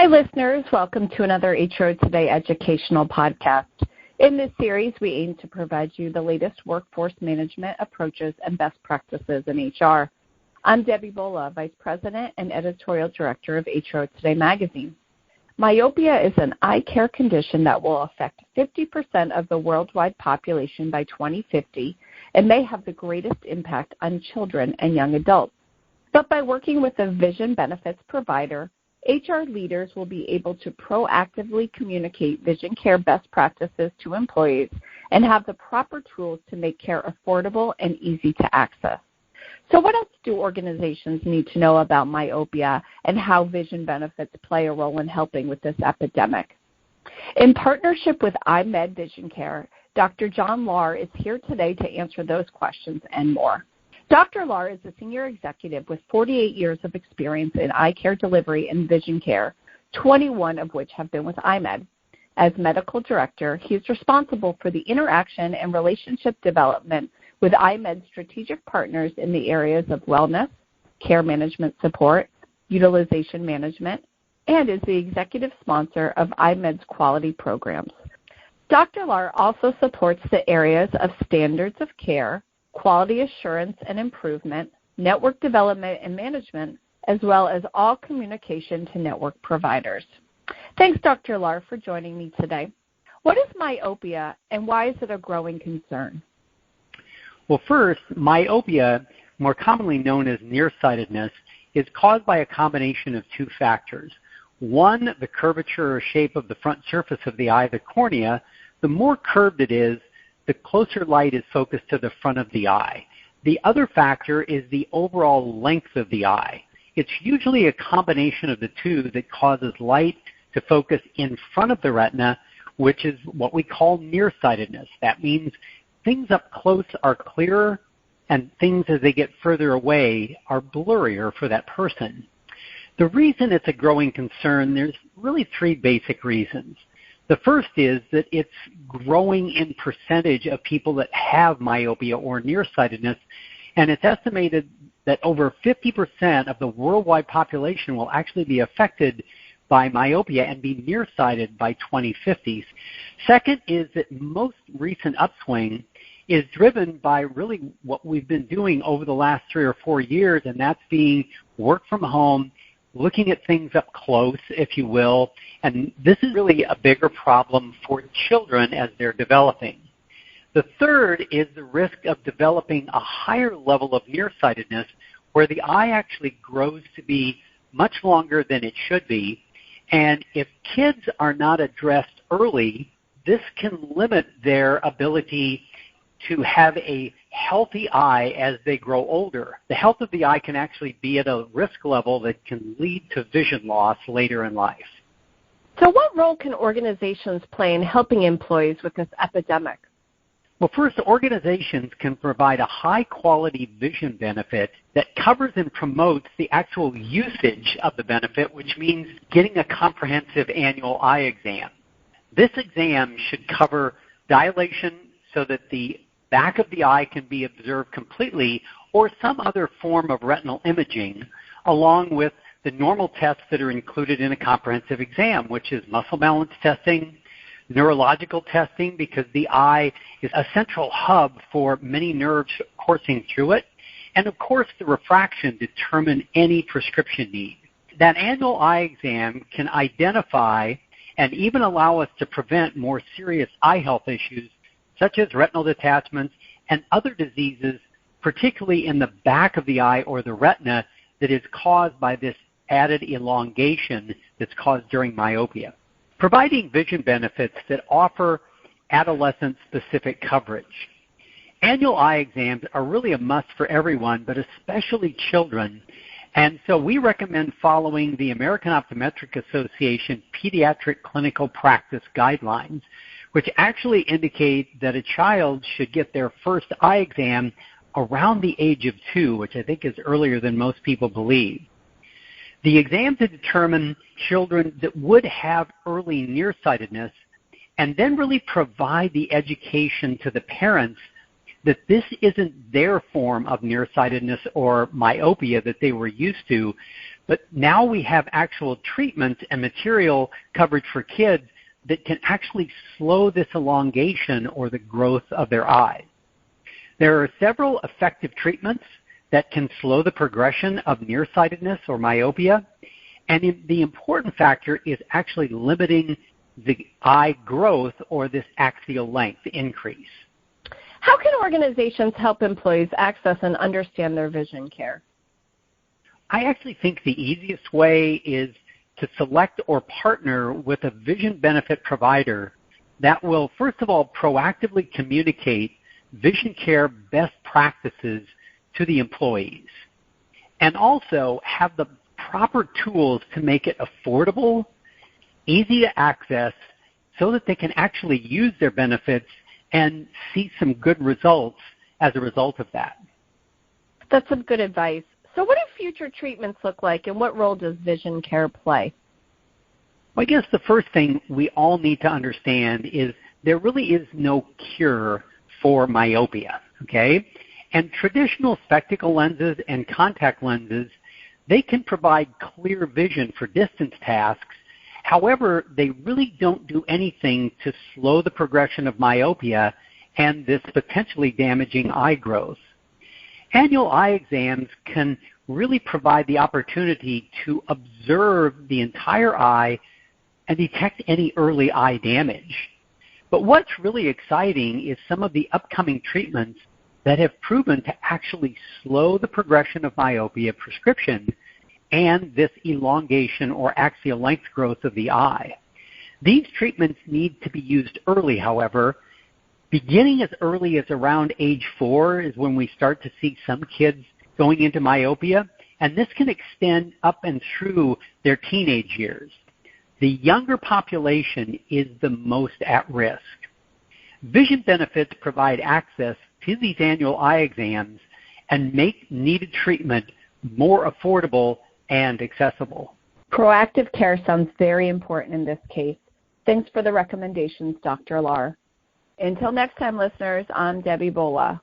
Hi, listeners. Welcome to another HR Today educational podcast. In this series, we aim to provide you the latest workforce management approaches and best practices in HR. I'm Debbie Bola, Vice President and Editorial Director of HR Today magazine. Myopia is an eye care condition that will affect 50% of the worldwide population by 2050 and may have the greatest impact on children and young adults. But by working with a vision benefits provider, HR leaders will be able to proactively communicate vision care best practices to employees and have the proper tools to make care affordable and easy to access. So what else do organizations need to know about myopia and how vision benefits play a role in helping with this epidemic? In partnership with EyeMed Vision Care, Dr. John Lahr is here today to answer those questions and more. Dr. Lahr is a senior executive with 48 years of experience in eye care delivery and vision care, 21 of which have been with EyeMed. As medical director, he is responsible for the interaction and relationship development with EyeMed's strategic partners in the areas of wellness, care management support, utilization management, and is the executive sponsor of EyeMed's quality programs. Dr. Lahr also supports the areas of standards of care, quality assurance and improvement, network development and management, as well as all communication to network providers. Thanks, Dr. Lahr, for joining me today. What is myopia and why is it a growing concern? Well, first, myopia, more commonly known as nearsightedness, is caused by a combination of two factors. One, the curvature or shape of the front surface of the eye, the cornea. The more curved it is, the closer light is focused to the front of the eye. The other factor is the overall length of the eye. It's usually a combination of the two that causes light to focus in front of the retina, which is what we call nearsightedness. That means things up close are clearer, and things as they get further away are blurrier for that person. The reason it's a growing concern, there's really three basic reasons. The first is that it's growing in percentage of people that have myopia or nearsightedness, and it's estimated that over 50% of the worldwide population will actually be affected by myopia and be nearsighted by 2050. Second is that most recent upswing is driven by really what we've been doing over the last 3 or 4 years, and that's being work from home, looking at things up close, if you will, and this is really a bigger problem for children as they're developing. The third is the risk of developing a higher level of nearsightedness where the eye actually grows to be much longer than it should be, and if kids are not addressed early, this can limit their ability to have a healthy eye as they grow older. The health of the eye can actually be at a risk level that can lead to vision loss later in life. So what role can organizations play in helping employees with this epidemic? Well, first, organizations can provide a high-quality vision benefit that covers and promotes the actual usage of the benefit, which means getting a comprehensive annual eye exam. This exam should cover dilation so that the back of the eye can be observed completely, or some other form of retinal imaging, along with the normal tests that are included in a comprehensive exam, which is muscle balance testing, neurological testing, because the eye is a central hub for many nerves coursing through it, and of course the refraction to determine any prescription need. That annual eye exam can identify and even allow us to prevent more serious eye health issues such as retinal detachments and other diseases, particularly in the back of the eye or the retina, that is caused by this added elongation that's caused during myopia. Providing vision benefits that offer adolescent-specific coverage. Annual eye exams are really a must for everyone, but especially children. And so we recommend following the American Optometric Association Pediatric Clinical Practice Guidelines, which actually indicate that a child should get their first eye exam around the age of 2, which I think is earlier than most people believe. The exam to determine children that would have early nearsightedness and then really provide the education to the parents that this isn't their form of nearsightedness or myopia that they were used to, But now we have actual treatments and material coverage for kids that can actually slow this elongation or the growth of their eye. There are several effective treatments that can slow the progression of nearsightedness or myopia, and the important factor is actually limiting the eye growth or this axial length increase. How can organizations help employees access and understand their vision care? I actually think the easiest way is to select or partner with a vision benefit provider that will, first of all, proactively communicate vision care best practices to the employees, and also have the proper tools to make it affordable, easy to access, so that they can actually use their benefits and see some good results as a result of that. That's some good advice. So what do future treatments look like, and what role does vision care play? Well, I guess the first thing we all need to understand is there really is no cure for myopia, okay? And traditional spectacle lenses and contact lenses, they can provide clear vision for distance tasks. However, they really don't do anything to slow the progression of myopia and this potentially damaging eye growth. Annual eye exams can really provide the opportunity to observe the entire eye and detect any early eye damage. But what's really exciting is some of the upcoming treatments that have proven to actually slow the progression of myopia prescription and this elongation or axial length growth of the eye. These treatments need to be used early, however. Beginning as early as around age 4 is when we start to see some kids going into myopia, and this can extend up and through their teenage years. The younger population is the most at risk. Vision benefits provide access to these annual eye exams and make needed treatment more affordable and accessible. Proactive care sounds very important in this case. Thanks for the recommendations, Dr. Lahr. Until next time, listeners, I'm Debbie Bola.